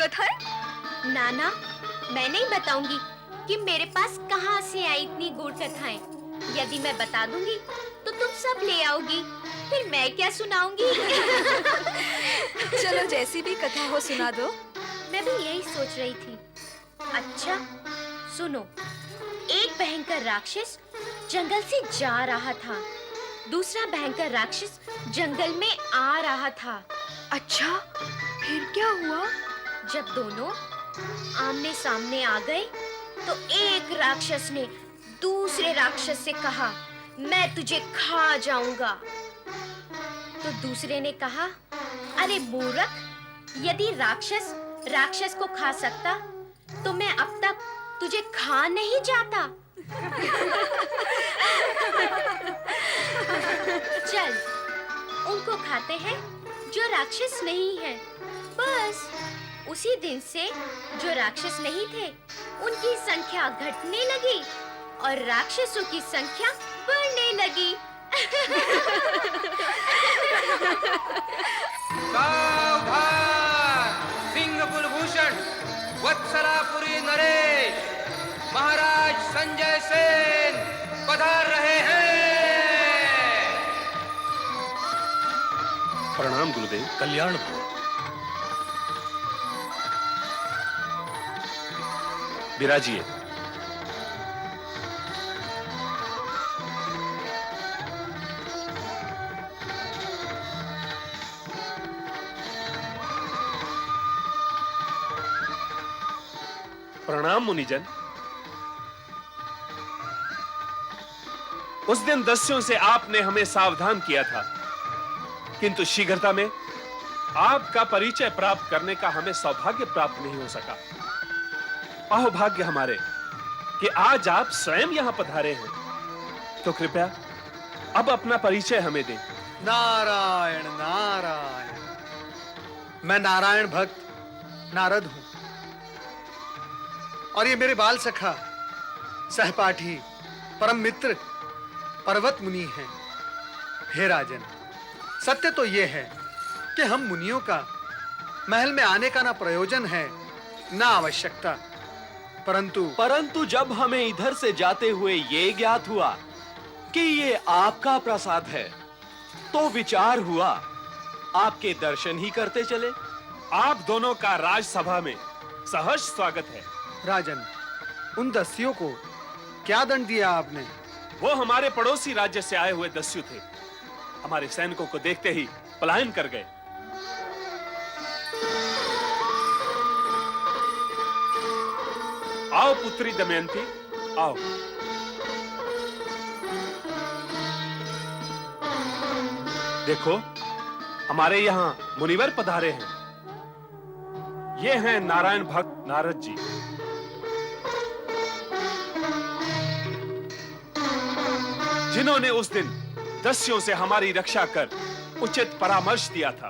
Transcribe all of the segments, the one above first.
कथाएं? नाना, मैं नहीं बताऊंगी कि मेरे पास कहाँ से आई इतनी गूढ़ कथाएं। यदि मैं बता दूंगी तो तुम सब ले आओगी, फिर मैं क्या सुनाऊंगी? चलो जैसी भी कथा हो सुना दो। मैं भी यही सोच रही थी। अच्छा, सुनो। एक भयंकर राक्षस जंगल से जा रहा था। दूसरा भयंकर राक्षस जंगल में आ रहा था। अच्छा, फिर क्या हुआ? जब दोनों आमने सामने आ गए तो एक राक्षस ने दूसरे राक्षस से कहा, मैं तुझे खा जाऊंगा। तो दूसरे ने कहा, अरे मूर्ख, यदि राक्षस राक्षस को खा सकता तो मैं अब तक तुझे खा नहीं जाता। चल, उनको खाते हैं जो राक्षस नहीं है। बस उसी दिन से जो राक्षस नहीं थे, उनकी संख्या घटने लगी और राक्षसों की संख्या बढ़ने लगी। सावधान! सिंह कुलभूषण, वत्सलापुरी नरेश, महाराज संजय सेन पधार रहे हैं। प्रणाम गुरुदेव। कल्याण भव। विराजिए। प्रणाम मुनिजन। उस दिन दस्युओं से आपने हमें सावधान किया था, किंतु शीघ्रता में आपका परिचय प्राप्त करने का हमें सौभाग्य प्राप्त नहीं हो सका। अहोभाग्य हमारे कि आज आप स्वयं यहां पधारे हैं। तो कृपया अब अपना परिचय हमें दें। नारायण नारायण। मैं नारायण भक्त नारद हूं और ये मेरे बाल सखा, सहपाठी, परम मित्र पर्वत मुनि हैं। हे राजन, सत्य तो यह है कि हम मुनियों का महल में आने का ना प्रयोजन है ना आवश्यकता, परंतु जब हमें इधर से जाते हुए ये ज्ञात हुआ कि ये आपका प्रसाद है, तो विचार हुआ आपके दर्शन ही करते चले। आप दोनों का राजसभा में सहर्ष स्वागत है। राजन, उन दस्युओं को क्या दंड दिया आपने? वो हमारे पड़ोसी राज्य से आए हुए दस्यु थे। हमारे सैनिकों को देखते ही पलायन कर गए। आओ पुत्री दमयंती, आओ। देखो, हमारे यहां मुनिवर पधारे हैं। ये हैं नारायण भक्त नारद जी। जिन्होंने उस दिन दस्युओं से हमारी रक्षा कर उचित परामर्श दिया था।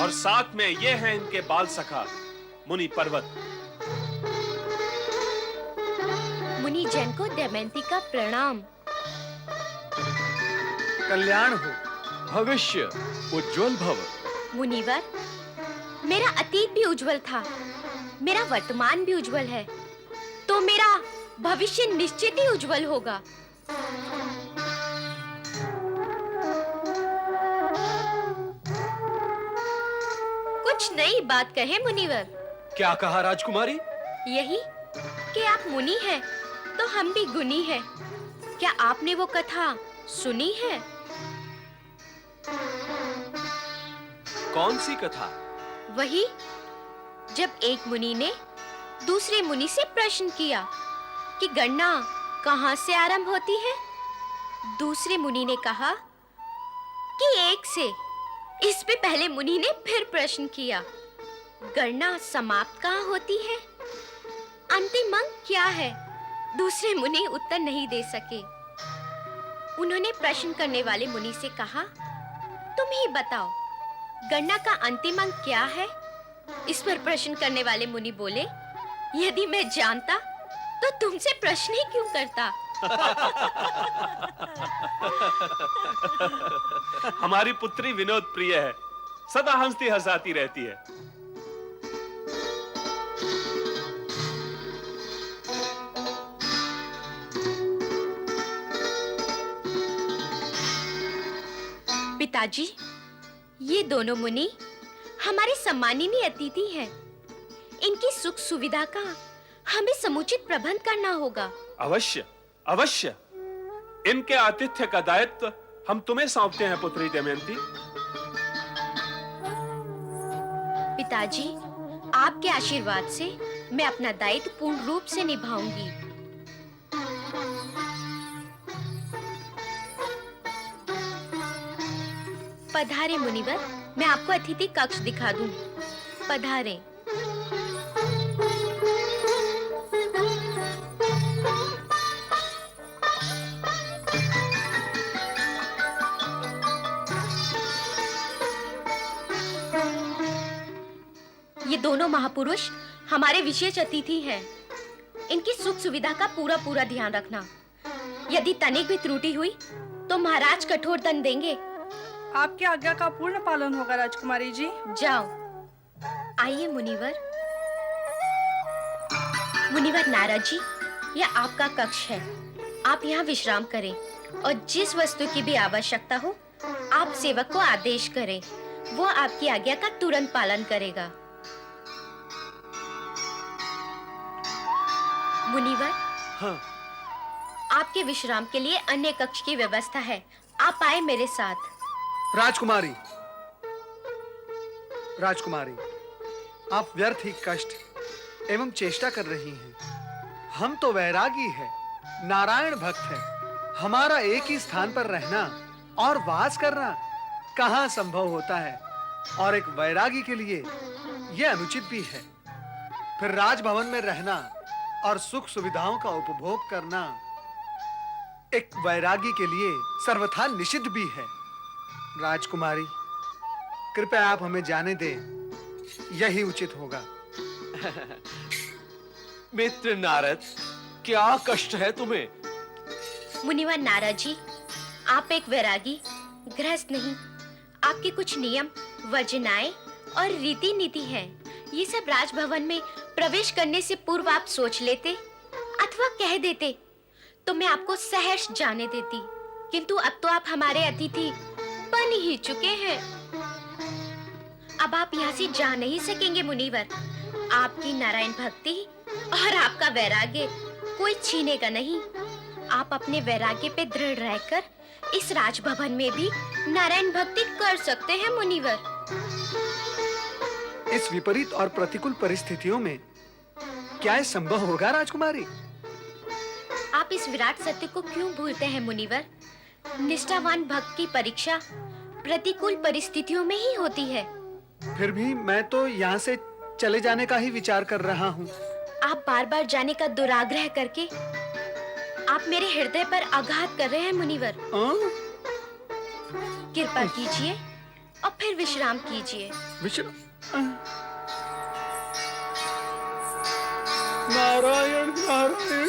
और साथ में ये हैं इनके बाल सखा मुनि पर्वत। मुनि जन को दमयंती का प्रणाम। कल्याण हो। भविष्य उज्जवल भव। मुनिवर, मेरा अतीत भी उज्जवल था, मेरा वर्तमान भी उज्जवल है, तो मेरा भविष्य निश्चित ही उज्जवल होगा। कुछ नई बात कहे मुनिवर। क्या कहा राजकुमारी? यही कि आप मुनि हैं तो हम भी गुणी हैं। क्या आपने वो कथा सुनी है? कौन सी कथा? वही जब एक मुनि ने दूसरे मुनि से प्रश्न किया कि गणना कहां से आरंभ होती है। दूसरे मुनि ने कहा कि एक से। इस पे पहले मुनि ने फिर प्रश्न किया, गणना समाप्त कहां होती है? अंतिम अंक क्या है? दूसरे मुनि उत्तर नहीं दे सके। उन्होंने प्रश्न करने वाले मुनि से कहा, तुम ही बताओ, गणना का अंतिम अंक क्या है? इस पर प्रश्न करने वाले मुनि बोले, यदि मैं जानता तो तुमसे प्रश्न ही क्यों करता? हमारी पुत्री विनोद प्रिय है, सदा हंसती हंसाती रहती है। पिताजी, ये दोनों मुनि हमारे सम्माननीय अतिथि हैं। इनकी सुख सुविधा का हमें समुचित प्रबंध करना होगा। अवश्य, अवश्य। इनके आतिथ्य का दायित्व हम तुम्हें सौंपते हैं पुत्री दमयंती। पिताजी, आपके आशीर्वाद से मैं अपना दायित्व पूर्ण रूप से निभाऊंगी। पधारे मुनिवर, मैं आपको अतिथि कक्ष दिखा दूं। पधारे। ये दोनों महापुरुष हमारे विशेष अतिथि हैं। इनकी सुख सुविधा का पूरा पूरा ध्यान रखना। यदि तनिक भी त्रुटि हुई तो महाराज कठोर दंड देंगे। आपकी आज्ञा का पूर्ण पालन होगा राजकुमारी जी। जाओ। आइए मुनिवर। मुनिवर नारद जी, यह आपका कक्ष है। आप यहाँ विश्राम करें और जिस वस्तु की भी आवश्यकता हो आप सेवक को आदेश करें। वो आपकी आज्ञा का तुरंत पालन करेगा। मुनिवर, हाँ। आपके विश्राम के लिए अन्य कक्ष की व्यवस्था है। आप आए मेरे साथ। राजकुमारी, राजकुमारी, आप व्यर्थ ही कष्ट एवं चेष्टा कर रही हैं। हम तो वैरागी हैं, नारायण भक्त हैं। हमारा एक ही स्थान पर रहना और वास करना कहाँ संभव होता है, और एक वैरागी के लिए यह अनुचित भी है। फिर राजभवन में रहना और सुख सुविधाओं का उपभोग करना एक वैरागी के लिए सर्वथा निषिद्ध भी है। राजकुमारी, कृपया आप हमें जाने दें, यही उचित होगा। मित्र नारद, क्या कष्ट है तुम्हें? मुनिवर नारद जी, आप एक वैरागी, गृहस्थ नहीं। आपके कुछ नियम, वर्जनाएं और रीति नीति हैं। ये सब राजभवन में प्रवेश करने से पूर्व आप सोच लेते अथवा कह देते तो मैं आपको सहर्ष जाने देती। किंतु अब तो आप हमारे अतिथि बन ही चुके हैं। अब आप यहाँ से जा नहीं सकेंगे मुनिवर। आपकी नारायण भक्ति और आपका वैराग्य कोई छीनेगा नहीं। आप अपने वैराग्य पे दृढ़ रहकर इस राजभवन में भी नारायण भक्ति कर सकते हैं मुनिवर। इस विपरीत और प्रतिकूल परिस्थितियों में क्या यह संभव होगा राजकुमारी? आप इस विराट सत्य को क्यों भूलते हैं मुनिवर? निष्ठावान भक्त की परीक्षा प्रतिकूल परिस्थितियों में ही होती है। फिर भी मैं तो यहाँ से चले जाने का ही विचार कर रहा हूँ। आप बार बार जाने का दुराग्रह करके आप मेरे हृदय पर आघात कर रहे हैं मुनिवर। कृपा कीजिए और फिर विश्राम कीजिए। नारायण नारायण।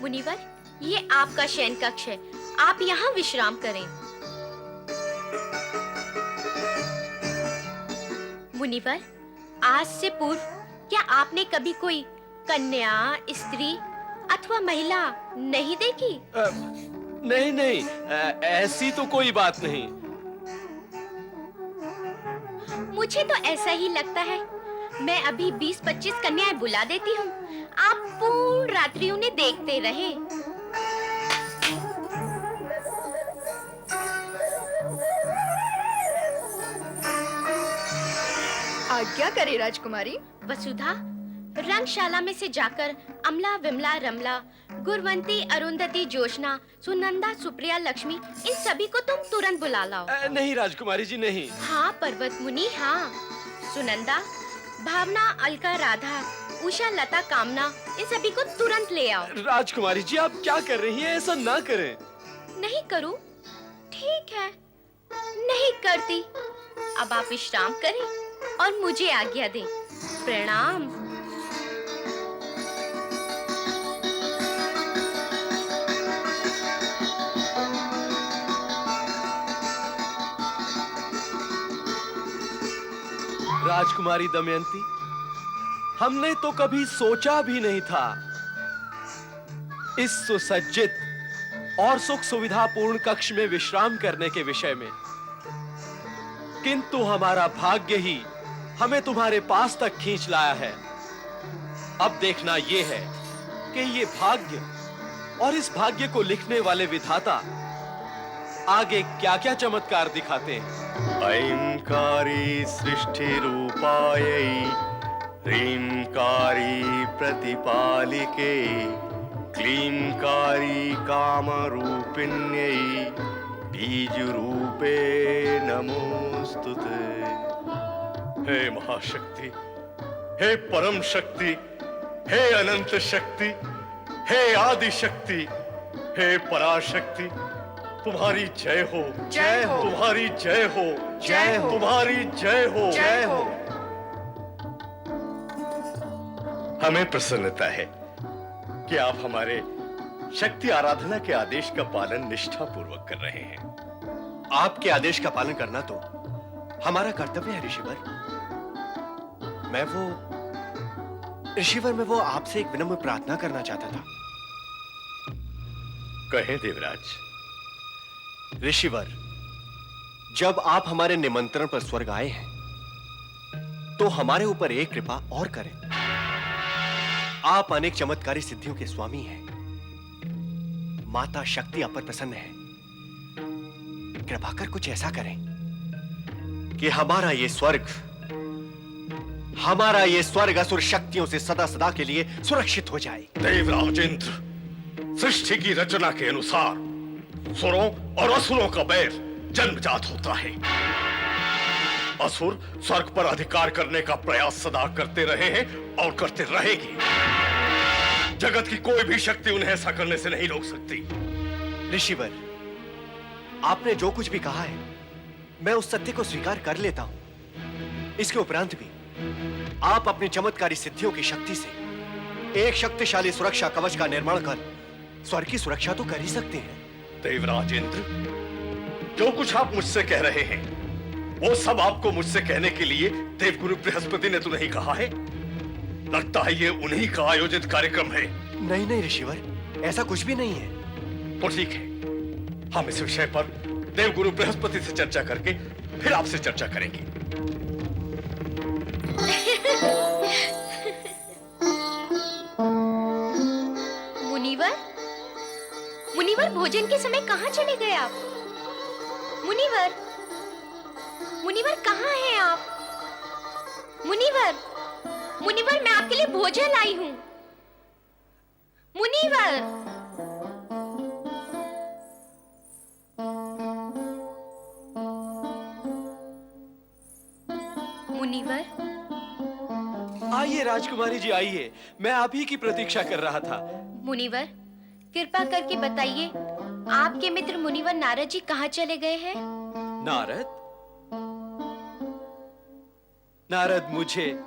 मुनिवर, ये आपका शयन कक्ष है। आप यहाँ विश्राम करें। मुनिवर, आज से पूर्व क्या आपने कभी कोई कन्या, स्त्री अथवा महिला नहीं देखी? नहीं नहीं, ऐसी तो कोई बात नहीं। मुझे तो ऐसा ही लगता है। मैं अभी 20-25 कन्याएं बुला देती हूँ। आप पूर्ण रात्रि उन्हें देखते रहे। आज्ञा करे राजकुमारी। वसुधा, रंगशाला में से जाकर अमला, विमला, रमला, गुरवंती, अरुंधति, जोशना, सुनंदा, सुप्रिया, लक्ष्मी, इन सभी को तुम तुरंत बुला लाओ। नहीं राजकुमारी जी, नहीं। हाँ पर्वत मुनि, हाँ। सुनंदा, भावना, अलका, राधा, उषा, लता, कामना, इन सभी को तुरंत ले आओ। राजकुमारी जी, आप क्या कर रही हैं? ऐसा ना करें। नहीं करूं? ठीक है, नहीं करती। अब आप विश्राम करें और मुझे आज्ञा दें। प्रणाम। राजकुमारी दमयंती, हमने तो कभी सोचा भी नहीं था इस सुसज्जित और सुख सुविधापूर्ण कक्ष में विश्राम करने के विषय में, किंतु हमारा भाग्य ही हमें तुम्हारे पास तक खींच लाया है। अब देखना यह है कि ये भाग्य और इस भाग्य को लिखने वाले विधाता आगे क्या-क्या चमत्कार दिखाते हैं। ऐंकारी सृष्टि रूपायै ह्रींकारी प्रतिपालिके क्लींकारी काम रूपिण्यै बीज रूपे नमोस्तुते। हे महाशक्ति, हे परम शक्ति, हे अनंत शक्ति, हे आदि शक्ति, हे पराशक्ति, तुम्हारी जय हो, जय हो। तुम्हारी जय हो, जय हो। तुम्हारी जय हो, जय हो। हमें प्रसन्नता है कि आप हमारे शक्ति आराधना के आदेश का पालन निष्ठापूर्वक कर रहे हैं। आपके आदेश का पालन करना तो हमारा कर्तव्य है ऋषिवर। मैं वो आपसे एक विनम्र प्रार्थना करना चाहता था। कहें देवराज। ऋषिवर, जब आप हमारे निमंत्रण पर स्वर्ग आए हैं, तो हमारे ऊपर एक कृपा और करें। आप अनेक चमत्कारी सिद्धियों के स्वामी हैं। माता शक्ति आप पर प्रसन्न है। कृपा कर कुछ ऐसा करें कि हमारा ये स्वर्ग असुर शक्तियों से सदा सदा के लिए सुरक्षित हो जाए। देवराज इंद्र, सृष्टि की रचना के अनुसार सुरों और असुरों का बैर जन्मजात होता है। असुर स्वर्ग पर अधिकार करने का प्रयास सदा करते रहे हैं और करते रहेंगे। जगत की कोई भी शक्ति उन्हें ऐसा करने से नहीं रोक सकती। ऋषिवर, आपने जो कुछ भी कहा है, मैं उस सत्य को स्वीकार कर लेता हूं। इसके उपरांत भी आप अपनी चमत्कारी सिद्धियों की शक्ति से एक शक्तिशाली सुरक्षा कवच का निर्माण कर स्वर्ग की सुरक्षा तो कर ही सकते हैं। देवराज इंद्र, जो कुछ आप मुझसे कह रहे हैं, वो सब आपको मुझसे कहने के लिए देवगुरु बृहस्पति ने तो नहीं कहा है। लगता है ये उन्हीं का आयोजित कार्यक्रम है। नहीं ऋषिवर, ऐसा कुछ भी नहीं है। तो ठीक है, हम इस विषय पर देवगुरु बृहस्पति से चर्चा करके फिर आपसे चर्चा करेंगे। मुनिवर, भोजन के समय कहाँ चले गए आप? मुनिवर कहाँ हैं आप? मुनिवर, मैं आपके लिए भोजन लाई हूँ। मुनिवर, आइए राजकुमारी जी, आइए। मैं आप ही की प्रतीक्षा कर रहा था। मुनिवर, कृपा करके बताइए, आपके मित्र मुनिवर नारद जी कहाँ चले गए हैं? नारद मुझे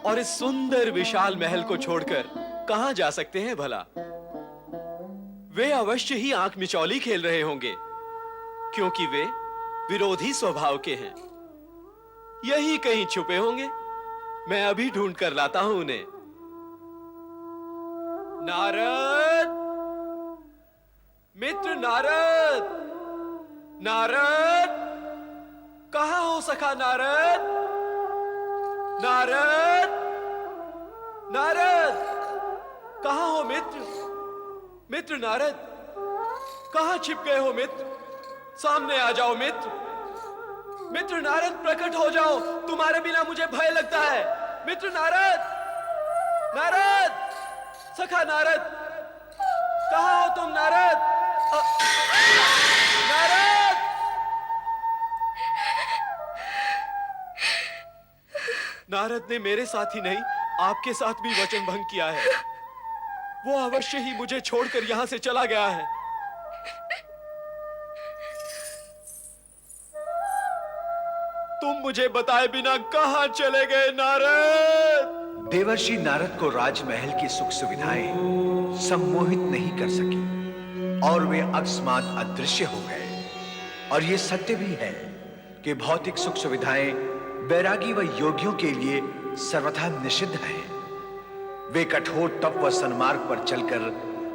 और इस सुंदर विशाल महल को छोड़कर कहां जा सकते हैं भला? वे अवश्य ही आंख मिचौली खेल रहे होंगे, क्योंकि वे विरोधी स्वभाव के हैं। यही कहीं छुपे होंगे। मैं अभी ढूंढ कर लाता हूं उन्हें। नारद, मित्र नारद, कहां हो सखा नारद? नारद, कहां हो मित्र नारद, कहां छिप गए हो मित्र? सामने आ जाओ मित्र नारद, प्रकट हो जाओ। तुम्हारे बिना मुझे भय लगता है। मित्र नारद, सखा नारद, कहां हो तुम नारद? नारद ने मेरे साथ ही नहीं, आपके साथ भी वचन भंग किया है। वो अवश्य ही मुझे छोड़कर यहां से चला गया है। तुम मुझे बताए बिना कहां चले गए नारद? देवर्षि नारद को राजमहल की सुख सुविधाएं सम्मोहित नहीं कर सकी और वे अकस्मात अदृश्य हो गए। और यह सत्य भी है कि भौतिक सुख सुविधाएं वैरागी व योगियों के लिए सर्वथा निषिद्ध हैं। वे कठोर तप व सन्मार्ग पर चलकर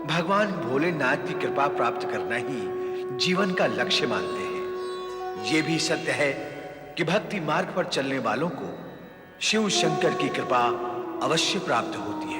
भगवान भोलेनाथ की कृपा प्राप्त करना ही जीवन का लक्ष्य मानते हैं। यह भी सत्य है कि भक्ति मार्ग पर चलने वालों को शिव शंकर की कृपा अवश्य प्राप्त होती है।